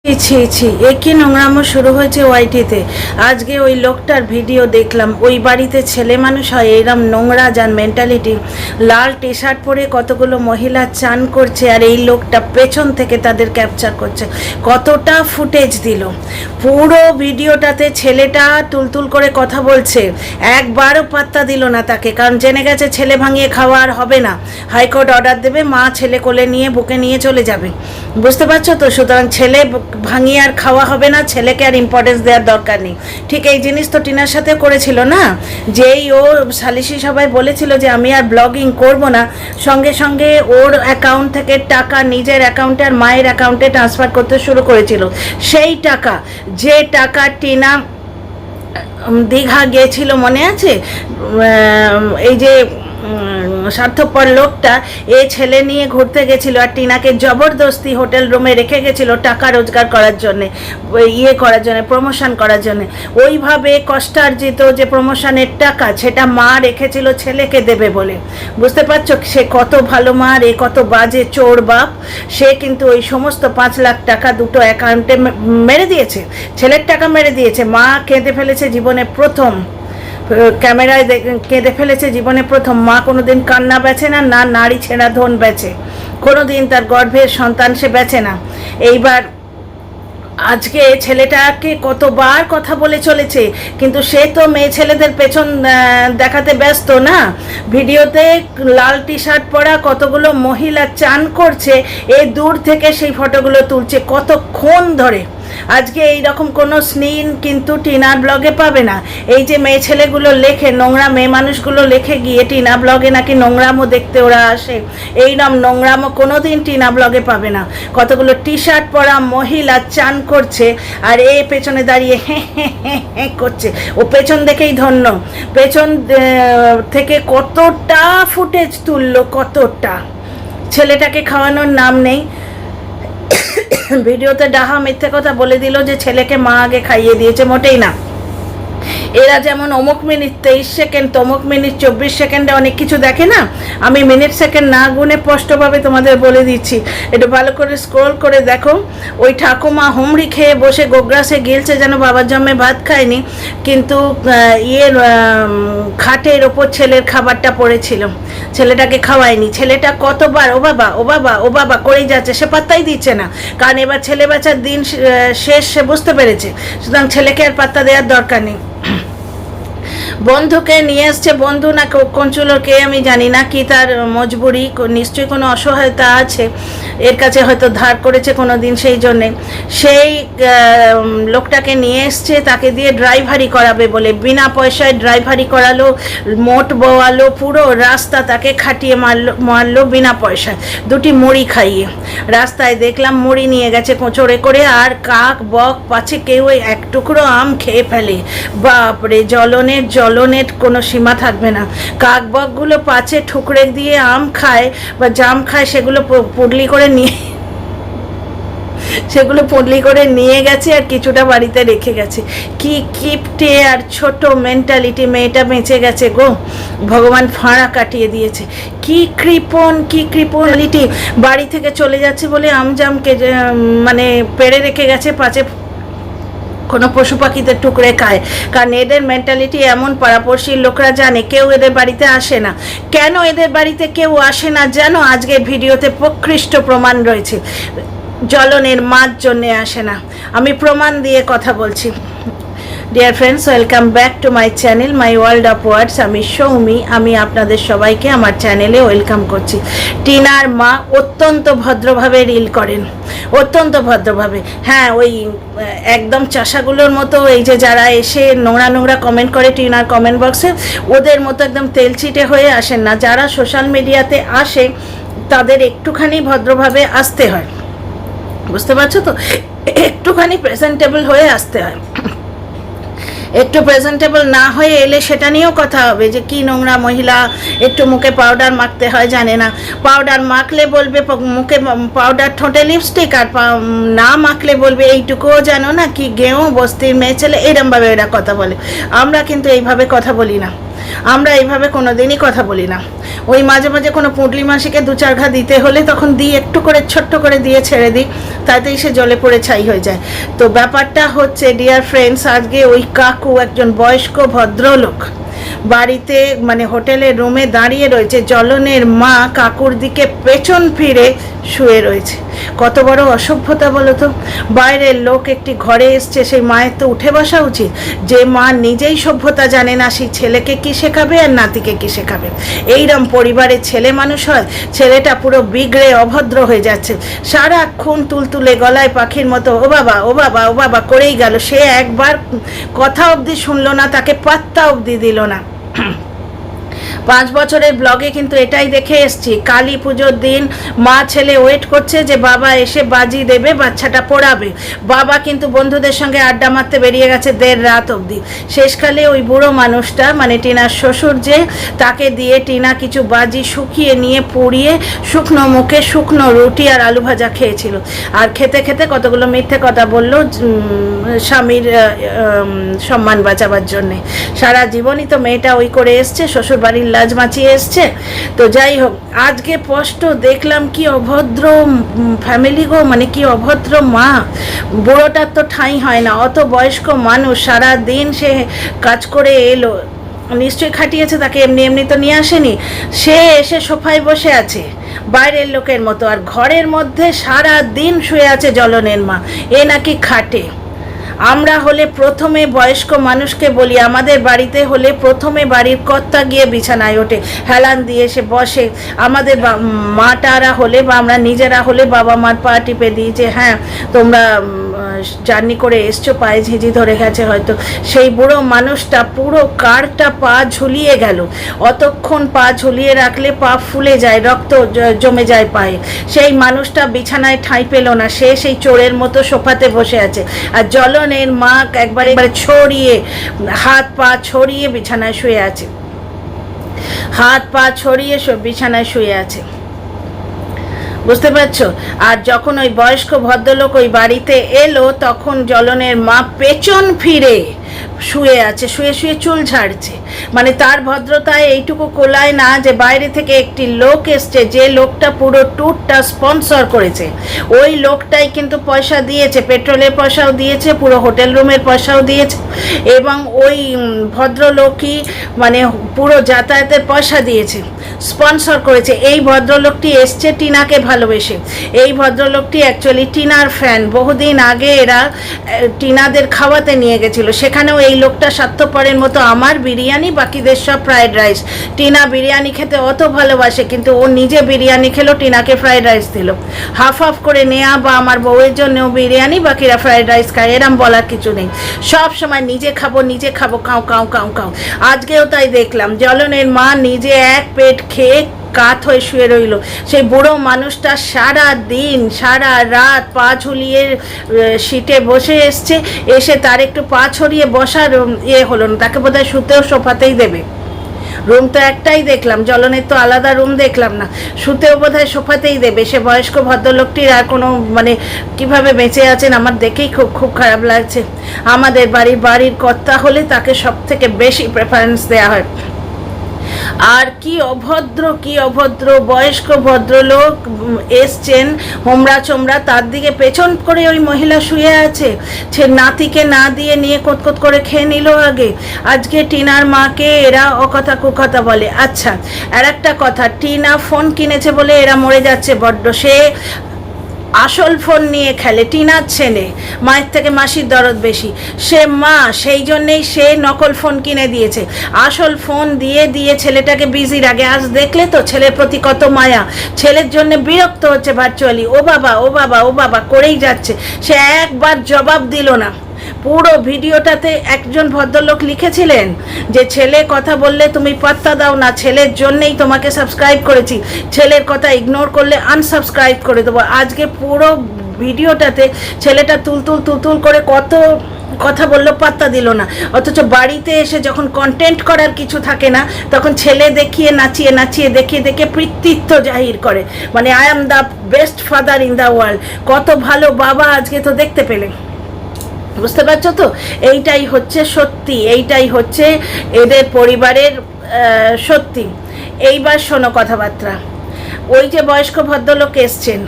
ছি ছি ছি, এ কি নোংরামো শুরু হয়েছে ওয়াইটিতে। আজকে ওই লোকটার ভিডিও দেখলাম। ওই বাড়িতে ছেলে মানুষ হয় এরম নোংরা, যার মেন্টালিটি। লাল টি শার্ট পরে কতগুলো মহিলা চান করছে, আর এই লোকটা পেছন থেকে তাদের ক্যাপচার করছে। কতটা ফুটেজ দিল, পুরো ভিডিওটাতে ছেলেটা তুলতুল করে কথা বলছে, একবারও পাত্তা দিল না তাকে, কারণ জেনে গেছে ছেলে ভাঙিয়ে খাওয়া আর হবে না। হাইকোর্ট অর্ডার দেবে, মা ছেলে কোলে নিয়ে বুকে নিয়ে চলে যাবে। বুঝতে পারছো তো? সুতরাং ছেলে ভাঙিয়ে আর খাওয়া হবে না, ছেলেকে আর ইম্পর্টেন্স দেওয়ার দরকার নেই। ঠিক এই জিনিস তো টিনার সাথে করেছিল না, যেই ও সালিশি সবাই বলেছিল যে আমি আর ব্লগিং করব না, সঙ্গে সঙ্গে ওর অ্যাকাউন্ট থেকে টাকা নিজের অ্যাকাউন্টে আর মায়ের অ্যাকাউন্টে ট্রান্সফার করতে শুরু করেছিল। সেই টাকা, যে টাকা টিনা দীঘা গিয়েছিল মনে আছে, এই যে স্বার্থপর লোকটা এ ছেলে নিয়ে ঘুরতে গেছিল আর টিনাকে জবরদস্তি হোটেল রুমে রেখে গেছিল টাকা রোজগার করার জন্যে, করার জন্যে, প্রমোশন করার জন্যে। ওইভাবে কষ্টার্জিত যে প্রমোশনের টাকা, সেটা মা রেখেছিল ছেলেকে দেবে বলে। বুঝতে পারছো সে কত ভালো মা, রে কত বাজে চোর বাপ। সে কিন্তু ওই সমস্ত 5 লাখ টাকা দুটো অ্যাকাউন্টে মেরে দিয়েছে, ছেলের টাকা মেরে দিয়েছে। মা কেঁদে ফেলেছে জীবনে প্রথম, ক্যামেরায় কেঁদে ফেলেছে জীবনে প্রথম। মা কোনোদিন কান্না বেচে না, না নারী ছেঁড়া ধন বেচে, কোনোদিন তার গর্ভের সন্তান সে বেচে না। এইবার আজকে ছেলেটাকে কতবার কথা বলে চলেছে, কিন্তু সে তো মেয়ে ছেলেদের পেছন দেখাতে ব্যস্ত না। ভিডিওতে লাল টি শার্ট পরা কতগুলো মহিলা চান করছে, এ দূর থেকে সেই ফটোগুলো তুলছে কতক্ষণ ধরে। আজকে এইরকম কোনো স্নিন কিন্তু টিনার ব্লগে পাবে না। এই যে মেয়ে ছেলেগুলো লেখে, নোংরা মেয়ে মানুষগুলো লেখে গিয়ে টিনা ব্লগে নাকি নোংরামো দেখতে ওরা আসে, এইরকম নোংরামো কোনো দিন টিনা ব্লগে পাবে না। কতগুলো টি শার্ট পরা মহিলা চান করছে, আর এ পেছনে দাঁড়িয়ে হ্যাঁ করছে। ও পেছন দেখেই ধন্য, পেছন থেকে কতটা ফুটেজ তুললো, কতটা। ছেলেটাকে খাওয়ানোর নাম নেই। ভিডিওতে ডাহা মিথ্যে কথা বলে দিল যে ছেলেকে মা আগে খাইয়ে দিয়েছে, মোটেই না। এরা যেমন অমুক মিনিট 23 সেকেন্ড, তমুক মিনিট 24 সেকেন্ডে অনেক কিছু দেখে না। আমি মিনিট সেকেন্ড না গুনে স্পষ্টভাবে তোমাদের বলে দিচ্ছি, একটু ভালো করে স্ক্রল করে দেখো। ওই ঠাকুমা হুমড়ি খেয়ে বসে গোগ্রাসে গিলছে, যেন বাবার জন্মে ভাত খায়নি, কিন্তু খাটের ওপর ছেলের খাবারটা পড়েছিল, ছেলেটাকে খাওয়ায়নি। ছেলেটা কতবার ও বাবা ও বাবা ও বাবা করেই যাচ্ছে, সে পাত্তাই দিচ্ছে না, কারণ এবার ছেলে বাচ্চার দিন শেষ, সে বুঝতে পেরেছে। সুতরাং ছেলেকে আর পাত্তা দেওয়ার দরকার নেই। বন্ধুকে নিয়ে এসছে, বন্ধু না কোন চুলোর কে আমি জানি না, কি তার মজবুরি, নিশ্চয়ই কোনো অসহায়তা আছে, এর কাছে হয়তো ধার করেছে কোনো দিন, সেই জন্যে সেই লোকটাকে নিয়ে এসছে তাকে দিয়ে ড্রাইভারি করাবে বলে। বিনা পয়সায় ড্রাইভারি করালো, মোট বোয়ালো, পুরো রাস্তা তাকে খাটিয়ে মারলো বিনা পয়সায়, 2টি মুড়ি খাইয়ে। রাস্তায় দেখলাম মুড়ি নিয়ে গেছে কোঁচড়ে করে, আর কাক বক পাছে কেউ এক টুকরো আম খেয়ে ফেলে। বাপরে, জ্বলনের কোনো সীমা থাকবে না। কাকবকগুলো পাছে ঠুকরে দিয়ে আম খায় বা জাম খায়, সেগুলো পুডলি করে নিয়ে গেছে, আর কিছুটা বাড়িতে রেখে গেছে। কি কিপটে আর ছোট মেন্টালিটি, মেয়েটা বেঁচে গেছে গো, ভগবান ফাঁড়া কাটিয়ে দিয়েছে। কি কৃপণলিটি, বাড়ি থেকে চলে যাচ্ছে বলে আমজামকে মানে পেড়ে রেখে গেছে, পাছে কোনো পশু পাখিদের টুকরে খায়। কারণ এদের মেন্টালিটি এমন, পাড়াপড়শির লোকরা জানে কেউ এদের বাড়িতে আসে না। কেন এদের বাড়িতে কেউ আসে না জানো? আজকে ভিডিওতে প্রকৃষ্ট প্রমাণ রয়েছে, জ্বলনের মার জন্যে আসে না। আমি প্রমাণ দিয়ে কথা বলছি। Dear friends, welcome back to my channel, my world of words. আমি সৌমি, আমি আপনাদের সবাইকে আমার চ্যানেলে ওয়েলকাম করছি। টিনার মা অত্যন্ত ভদ্রভাবে রিল করেন, অত্যন্ত ভদ্রভাবে। হ্যাঁ, ওই একদম চাষাগুলোর মতো, এই যে যারা এসে নোংরা কমেন্ট করে টিনার কমেন্ট বক্সে, ওদের মতো একদম তেলচিটে হয়ে আসেন না। যারা সোশ্যাল মিডিয়াতে আসে তাদের একটুখানি ভদ্রভাবে আসতে হয়, বুঝতে পারছো তো? একটুখানি প্রেজেন্টেবল হয়ে আসতে হয়। একটু প্রেজেন্টেবল না হয়ে এলে সেটা নিয়েও কথা হবে যে কি নোংরা মহিলা, একটু মুখে পাউডার মাখতে হয় জানে না। পাউডার মাখলে বলবে মুখে পাউডার, ঠোঁটে লিপস্টিক, আর না মাখলে বলবে এইটুকুও জানো না, কি গেঁয়ো বস্তির মেয়ে ছেলে, এরমভাবে এরা কথা বলে। আমরা কিন্তু এইভাবে কথা বলি না। আমরা এইভাবে কোনো দিনই কথা বলি না। ওই মাঝে মাঝে কোনো পুঁটলি মাসিকে 2-4 ঘা দিতে হলে তখন দিই, একটু করে ছোট্ট করে দিয়ে ছেড়ে দিই, তাতেই সে জলে পড়ে ছাই হয়ে যায়। তো ব্যাপারটা হচ্ছে ডিয়ার ফ্রেন্ডস, আজকে ওই কাকু একজন বয়স্ক ভদ্রলোক বাড়িতে মানে হোটেলের রুমে দাঁড়িয়ে রয়েছে, জ্বলনের মা কাকুর দিকে পেছন ফিরে শুয়ে রয়েছে। কত বড় অসভ্যতা বলো তো। বাইরের লোক একটি ঘরে এসছে, সেই মায়ের তো উঠে বসা উচিত। যে মা নিজেই সভ্যতা জানে না, সেই ছেলেকে কি শেখাবে আর নাতিকে কি শেখাবে? এইরকম পরিবারে ছেলে মানুষ হয়, ছেলেটা পুরো বিগড়ে অভদ্র হয়ে যাচ্ছে, সারাক্ষণ তুলতুলে গলায় পাখির মতো ও বাবা ও বাবা ও বাবা করেই গেল। সে একবার কথা অবধি শুনলো না, তাকে পাত্তা অবধি দিল না। 5 বছরের ব্লগে কিন্তু এটাই দেখে এসছি, কালী পুজোর দিন মা ছেলে ওয়েট করছে যে বাবা এসে বাজি দেবে, বাচ্চাটা পড়াবে। বাবা কিন্তু বন্ধুদের সঙ্গে আড্ডা মারতে বেরিয়ে গেছে 1:30 রাত অবধি। শেষকালে ওই বুড়ো মানুষটা মানে টিনার শ্বশুর যে, তাকে দিয়ে টিনা কিছু বাজি শুকিয়ে নিয়ে পুড়িয়ে শুকনো মুখে শুকনো রুটি আর আলু ভাজা খেয়েছিল। আর খেতে খেতে কতগুলো মিথ্যে কথা বলল স্বামীর সম্মান বাঁচাবার জন্যে। সারা জীবনই তো মেয়েটা ওই করে এসছে, শ্বশুর বাড়ির লাজ মাচিয়ে এসছে। তো যাই হোক, আজকে স্পষ্ট দেখলাম কি অভদ্র ফ্যামিলি গো, মানে কি অভদ্র মা। বুড়োটার তো ঠাঁই হয় না, অত বয়স্ক মানুষ সারা দিন সে কাজ করে এলো, নিশ্চয়ই খাটিয়েছে, তাকে এমনি এমনি তো নিয়ে আসেনি। সে এসে সোফায় বসে আছে বাইরের লোকের মতো, আর ঘরের মধ্যে সারা দিন শুয়ে আছে জ্বলনের মা। এ নাকি খাটে। আমরা হলে প্রথমে বয়স্ক মানুষকে বলি, আমাদের বাড়িতে হলে প্রথমে বাড়ির কর্তা গিয়ে বিছানায় ওঠে, হেলান দিয়ে সে বসে। আমাদের মাটারা হলে বা আমরা নিজেরা হলে বাবা মার পা টিপে দিই যে হ্যাঁ তোমরা জার্নি করে এসছো, পায়ে ঝিঁঝি ধরে গেছে হয়তো। সেই বুড়ো মানুষটা পুরো কারটা পা ঝুলিয়ে গেল। অতক্ষণ পা ঝুলিয়ে রাখলে পা ফুলে যায়, রক্ত জমে যায় পায়ে। সেই মানুষটা বিছানায় ঠাঁই পেল না, সে সেই চোরের মতো সোফাতে বসে আছে। আর জ্বলনের মা একবারে ছড়িয়ে হাত পা ছড়িয়ে বিছানায় শুয়ে আছে, হাত পা ছড়িয়ে বিছানায় শুয়ে আছে, বুঝতে পারছো? আর যখন ওই বয়স্ক ভদ্রলোক ওই বাড়িতে এলো, তখন জ্বলনের মা পেছন ফিরে শুয়ে আছে, শুয়ে শুয়ে চুল ঝাড়ছে। মানে তার ভদ্রতায় এইটুকু কোলায় না যে বাইরে থেকে একটি লোক এসছে, যে লোকটা পুরো ট্যুরটা স্পন্সর করেছে। ওই লোকটাই কিন্তু পয়সা দিয়েছে, পেট্রোলের পয়সাও দিয়েছে, পুরো হোটেল রুমের পয়সাও দিয়েছে, এবং ওই ভদ্রলোকই মানে পুরো যাতায়াতের পয়সা দিয়েছে, স্পন্সর করেছে। এই ভদ্রলোকটি এসছে টিনাকে ভালোবেসে। এই ভদ্রলোকটি অ্যাকচুয়ালি টিনার ফ্যান। বহুদিন আগে এরা টিনাদের খাওয়াতে নিয়ে গেছিল, সেখানেও এই লোকটা স্বার্থপরের মতো আমার বিরিয়ানি, বাকিদের সব ফ্রায়েড রাইস। টিনা বিরিয়ানি খেতে অত ভালোবাসে, কিন্তু ও নিজে বিরিয়ানি খেলো, টিনাকে ফ্রায়েড রাইস দিল। হাফ হাফ করে নেওয়া, বা আমার বউয়ের জন্যও বিরিয়ানি, বাকিরা ফ্রায়েড রাইস খায়, এরম বলার কিছু নেই। সব সময় নিজে খাবো কাউ কাউ কাউ কাউ। আজকেও তাই দেখলাম, জ্বলনের মা নিজে এক পেট খেয়ে কাত হয়ে শুয়ে রইল। সেই বুড়ো মানুষটা সারা দিন সারা রাত পা ঝুলিয়ে সিটে বসে এসছে, এসে তার একটু পা ছড়িয়ে বসার হলো না, তাকে বোধহয় শুতেও সোফাতেই দেবে। রুম তো একটাই দেখলাম, জ্বলনের তো আলাদা রুম দেখলাম না, শুতেও বোধহয় সোফাতেই দেবে। সে বয়স্ক ভদ্রলোকটির আর কোনো মানে কিভাবে বেঁচে আছেন আমার দেখেই খুব খুব খারাপ লাগছে। আমাদের বাড়ির কর্তা হলে তাকে সব থেকে বেশি প্রেফারেন্স দেওয়া হয়। আর কি অভদ্র বয়স্ক ভদ্রলোক এসছেন হোমরা চোমরা, তার দিকে পেছন করে ওই মহিলা শুয়ে আছে। সে নাতিকে না দিয়ে নিয়ে কোতকোত করে খেয়ে নিল আগে। আজকে টিনার মাকে এরা অকথা কুকথা বলে। আচ্ছা, আর একটা কথা, টিনা ফোন কিনেছে বলে এরা মরে যাচ্ছে বড্ড। সে আসল ফোন নিয়ে খেলে, টিনার ছেলে, মায়ের থেকে মাসির দরদ বেশি। সে মা, সেই জন্যেই সে নকল ফোন কিনে দিয়েছে। আসল ফোন দিয়ে দিয়ে ছেলেটাকে বিজি রাখে। আজ দেখলে তো ছেলের প্রতি কত মায়া। ছেলের জন্য বিরক্ত হচ্ছে ভার্চুয়ালি, ও বাবা ও বাবা ও বাবা করেই যাচ্ছে। সে একবার জবাব দিল না। পুরো ভিডিওটাতে একজন ভদ্রলোক লিখেছিলেন যে ছেলে কথা বললে তুমি পাত্তা দাও না, ছেলের জন্যেই তোমাকে সাবস্ক্রাইব করেছি, ছেলের কথা ইগনোর করলে আনসাবস্ক্রাইব করে দেবো। আজকে পুরো ভিডিওটাতে ছেলেটা তুলতুল করে কত কথা বললো, পাত্তা দিল না। অথচ বাড়িতে এসে যখন কন্টেন্ট করার কিছু থাকে না, তখন ছেলে দেখিয়ে নাচিয়ে দেখিয়ে কৃতিত্ব জাহির করে, মানে I am the best father in the world. কত ভালো বাবা আজকে তো দেখতে পেলে। বুঝতে পারছো তো? এইটাই হচ্ছে সত্যি, এইটাই হচ্ছে এদের পরিবারের সত্যি। এইবার শোনো কথাবার্তা। ওই যে বয়স্ক ভদ্রলোক এসছেন,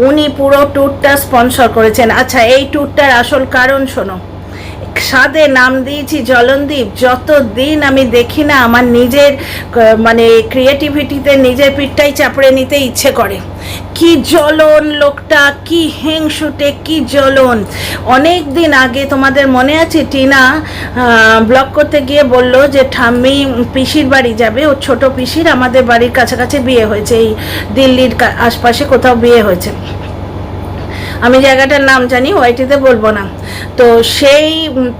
উনি পুরো ট্যুরটা স্পন্সর করেছেন। আচ্ছা, এই ট্যুরটার আসল কারণ শোনো। স্বাদে নাম দিয়েছি জলনদীপ, যতদিন আমি দেখি না আমার নিজের মানে ক্রিয়েটিভিটিতে নিজের পিঠটাই চাপড়ে নিতে ইচ্ছে করে। কি জ্বলন লোকটা, কি হিংসুটে, কি জ্বলন। অনেক দিন আগে তোমাদের মনে আছে টিনা ব্লগ করতে গিয়ে বলল যে ঠাম্মি পিসির বাড়ি যাবে, ওর ছোট পিসির আমাদের বাড়ির কাছাকাছি বিয়ে হয়েছে, এই দিল্লির আশপাশে কোথাও বিয়ে হয়েছে, আমি জায়গাটার নাম জানি, ওয়াইটিতে বলবো না। তো সেই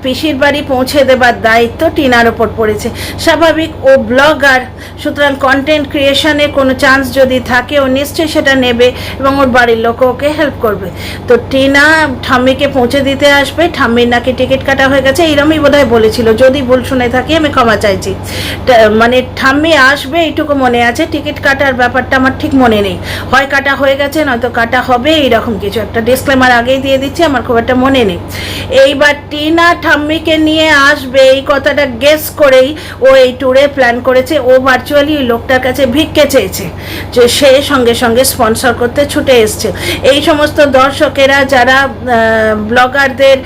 পিসির বাড়ি পৌঁছে দেবার দায়িত্ব টিনার ওপর পড়েছে। স্বাভাবিক, ও ব্লগার, সুতরাং কন্টেন্ট ক্রিয়েশনের কোনো চান্স যদি থাকে ও নিশ্চয়ই সেটা নেবে এবং ওর বাড়ির লোক ওকে হেল্প করবে। তো টিনা ঠাম্মিকে পৌঁছে দিতে আসবে, ঠাম্মির নাকি টিকিট কাটা হয়ে গেছে, এইরকমই বোধহয় বলেছিল, যদি ভুল শুনে থাকি আমি ক্ষমা চাইছি। মানে ঠাম্মি আসবে এইটুকু মনে আছে, টিকিট কাটার ব্যাপারটা আমার ঠিক মনে নেই, হয় কাটা হয়ে গেছে নয়তো কাটা হবে, এইরকম কিছু একটা। ডিসক্লেমার আগেই দিয়ে দিচ্ছি, আমার খুব একটা মনে নেই। এইবার টিনা ঠাম্মিকে নিয়ে আসবে এই কথাটা গেস করেই ও এই ট্যুরে প্ল্যান করেছে। ও ভার্চুয়ালি ওই লোকটার কাছে ভিক্ষে চেয়েছে, যে সে সঙ্গে সঙ্গে স্পন্সর করতে ছুটে এসছে। এই সমস্ত দর্শকেরা যারা ব্লগারদের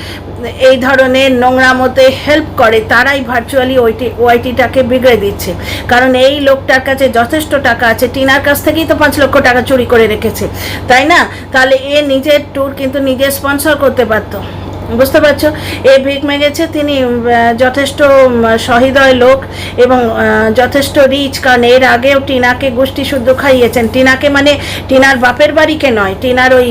এই ধরনের নোংরামতে হেল্প করে, তারাই ভার্চুয়ালি ওয়াইটিটাকে বিগড়ে দিচ্ছে। কারণ এই লোকটার কাছে যথেষ্ট টাকা আছে, টিনার কাছ থেকেই তো 5 লক্ষ টাকা চুরি করে রেখেছে, তাই না? তাহলে এ নিজের ট্যুর কিন্তু নিজে স্পন্সর করতে পারতো। বুঝতে পারছো? এ ভিক মেগেছে, তিনি যথেষ্ট সহৃদয় লোক এবং যথেষ্ট রিচ, কারণ এর আগেও টিনাকে গোষ্ঠী শুদ্ধ খাইয়েছেন। টিনাকে মানে টিনার বাপের বাড়িকে নয়, টিনার ওই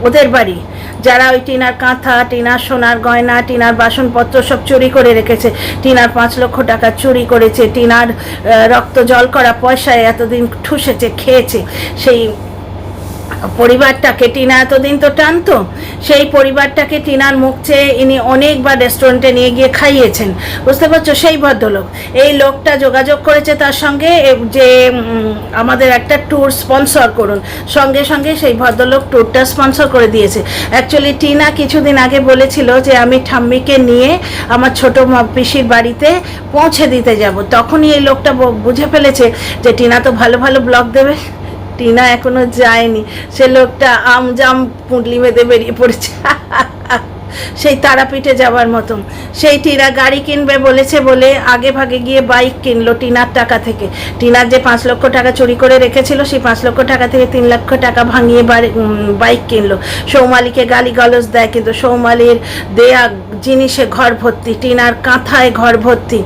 ওদের বাড়ি, যারা ওই টিনার কাঁথা, টিনার সোনার গয়না, টিনার বাসনপত্র সব চুরি করে রেখেছে, টিনার 5 লক্ষ টাকা চুরি করেছে, টিনার রক্ত জল করা পয়সায় এতদিন ঠুসেছে, খেয়েছে, সেই পরিবারটাকে টিনা এতদিন তো টানতো, সেই পরিবারটাকে টিনার মুখ চেয়ে ইনি অনেকবার রেস্টুরেন্টে নিয়ে গিয়ে খাইয়েছেন। বুঝতে পারছো? সেই ভদ্রলোক, এই লোকটা যোগাযোগ করেছে তার সঙ্গে যে আমাদের একটা ট্যুর স্পন্সর করুন, সঙ্গে সঙ্গে সেই ভদ্রলোক ট্যুরটা স্পন্সর করে দিয়েছে। অ্যাকচুয়ালি টিনা কিছুদিন আগে বলেছিল যে আমি ঠাম্মিকে নিয়ে আমার ছোট পিসির বাড়িতে পৌঁছে দিতে যাব, তখনই এই লোকটা বুঝে ফেলেছে যে টিনা তো ভালো ভালো ব্লগ দেবে। টিনা এখনো যায়নি, সে লোকটা আমজাম পুঁটলি বেঁধে বেরিয়ে পড়েছে সেই তারাপীঠে যাওয়ার মতন। সেই টিনা গাড়ি কিনবে বলেছে বলে আগে ভাগে গিয়ে বাইক কিনলো টিনার টাকা থেকে। টিনার যে 5 লক্ষ টাকা চুরি করে রেখেছিল, সেই 5 লক্ষ টাকা থেকে 3 লক্ষ টাকা ভাঙিয়ে বাইক কিনলো। সৌমালিকে গালি গলজ দেয়, কিন্তু সৌমালির দেয়া জিনিসে ঘর ভর্তি, টিনার কাঁথায় ঘর ভর্তি।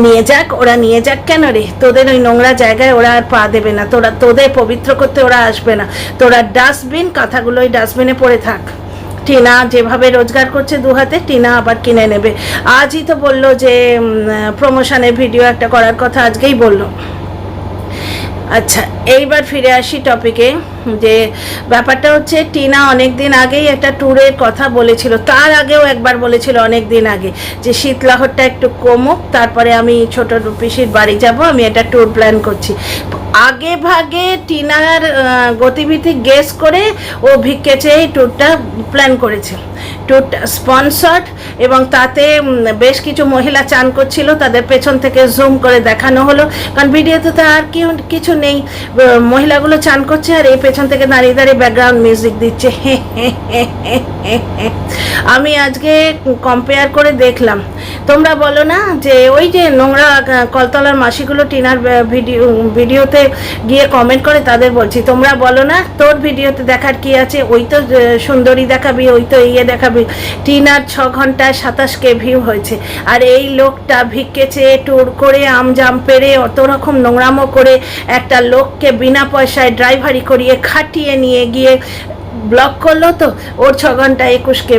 নিয়ে যাক, ওরা নিয়ে যাক কেন রে? তোদের ওই নোংরা জায়গায় ওরা আর পা দেবে না, তোদের পবিত্র করতে ওরা আসবে না। তোরা ডাস্টবিন, কাঁথাগুলো ওই ডাস্টবিনে পড়ে থাক। টিনা যেভাবে রোজগার করছে 2 হাতে, টিনা আবার কিনে নেবে। আজই তো বললো যে প্রমোশনের ভিডিও একটা করার কথা, আজকেই বললো। আচ্ছা, এইবার ফিরে আসি টপিকে। যে ব্যাপারটা হচ্ছে, টিনা অনেক দিন আগেই একটা ট্যুরের কথা বলেছিল, তার আগেও একবার বলেছিল অনেক দিন আগে, যে শীতলহরটা একটু কমুক, তারপরে আমি ছোট পিসির বাড়ি যাব, আমি একটা ট্যুর প্ল্যান করছি। আগে ভাগে টিনার গতিবিধি গেস করে ও ভিক্ষে চেয়ে এই ট্যুরটা প্ল্যান করেছে। ট্যুরটা স্পন্সর্ড, এবং তাতে বেশ কিছু মহিলা চান করছিল, তাদের পেছন থেকে জুম করে দেখানো হলো, কারণ ভিডিওতে তো আর কিছু নেই, মহিলাগুলো চান করছে আর এই পেছন থেকে দাঁড়িয়ে দাঁড়িয়ে ব্যাকগ্রাউন্ড মিউজিক দিচ্ছে। আমি আজকে কম্পেয়ার করে দেখলাম। তোমরা বলো না যে ওই যে নোংরা কলতলার মাসিগুলো টিনার ভিডিওতে গিয়ে কমেন্ট করে, তাদের বলছি, তোমরা বলো না তোর ভিডিওতে দেখার কি আছে? ওই তো সুন্দরী দেখাবি, ওই তো ইয়ে দেখাবি। টিনার 6 ঘন্টায় 27K ভিউ হয়েছে, আর এই লোকটা ভিক্ষে চেয়ে ট্যুর করে আমজাম পেরে অত রকম নোংরামো করে একটা লোককে বিনা পয়সায় ড্রাইভারি করিয়ে খাটিয়ে নিয়ে গিয়ে ব্লগ করলো, তো ওর 6 ঘন্টায় 21K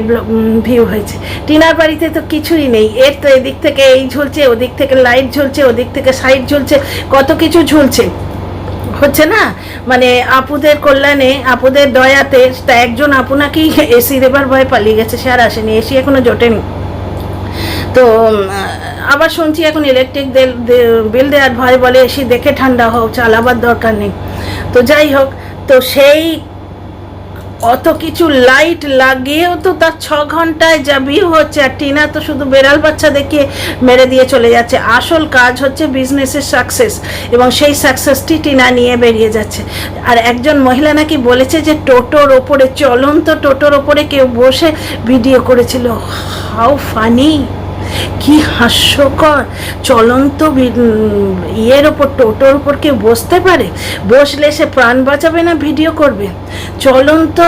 ভিউ হয়েছে। টিনার বাড়িতে তো কিছুই নেই, এর তো এদিক থেকে এই ঝুলছে, ওদিক থেকে লাইট ঝুলছে, ওদিক থেকে সাইড ঝুলছে, কত কিছু ঝুলছে, হচ্ছে না? মানে আপুদের কল্যাণে, আপুদের দয়াতে, তা একজন আপু নাকি এসি দেবার ভয়ে পালিয়ে গেছে, সে আর আসেনি, এসি এখনো জোটেনি। তো আবার শুনছি এখন ইলেকট্রিক বিল দেওয়ার ভয় বলে এসি দেখে ঠান্ডা হোক, চালাবার দরকার নেই। তো যাই হোক, তো সেই অত কিছু লাইট লাগিয়েও তো তার 6 ঘন্টায় যা ভিউ হচ্ছে, আর টিনা তো শুধু বেড়াল বাচ্চা দেখিয়ে মেরে দিয়ে চলে যাচ্ছে। আসল কাজ হচ্ছে বিজনেসের সাকসেস, এবং সেই সাকসেসটি টিনা নিয়ে বেরিয়ে যাচ্ছে। আর একজন মহিলা নাকি বলেছে যে টোটোর ওপরে, চলন্ত টোটোর ওপরে কেউ বসে ভিডিও করেছিল। হাউ ফানি, কি হাস্যকর! চলন্ত ইয়ের ওপর, টোটোর ওপর কেউ বসতে পারে? বসলে সে প্রাণ বাঁচাবে না ভিডিও করবে? চলন্ত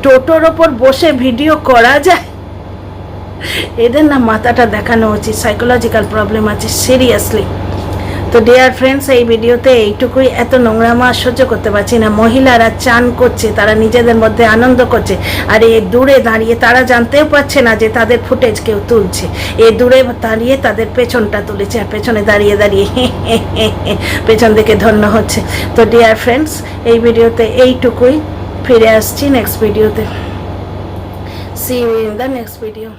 টোটোর ওপর বসে ভিডিও করা যায়? এদের না মাথাটা দেখানো উচিত, সাইকোলজিক্যাল প্রবলেম আছে সিরিয়াসলি। তো ডিয়ার ফ্রেন্ডস, এই ভিডিওতে এইটুকুই। এত নোংরামা সহ্য করতে পারছি না। মহিলারা চান করছে, তারা নিজেদের মধ্যে আনন্দ করছে, আর এই দূরে দাঁড়িয়ে তারা জানতেও পারছে না যে তাদের ফুটেজ কেউ তুলছে। এই দূরে দাঁড়িয়ে তাদের পেছনটা তুলেছে, আর পেছনে দাঁড়িয়ে দাঁড়িয়ে পেছন দিকে ধন্য হচ্ছে। তো ডিয়ার ফ্রেন্ডস, এই ভিডিওতে এইটুকুই। ফিরে আসছি নেক্সট ভিডিওতে। See you in the next video.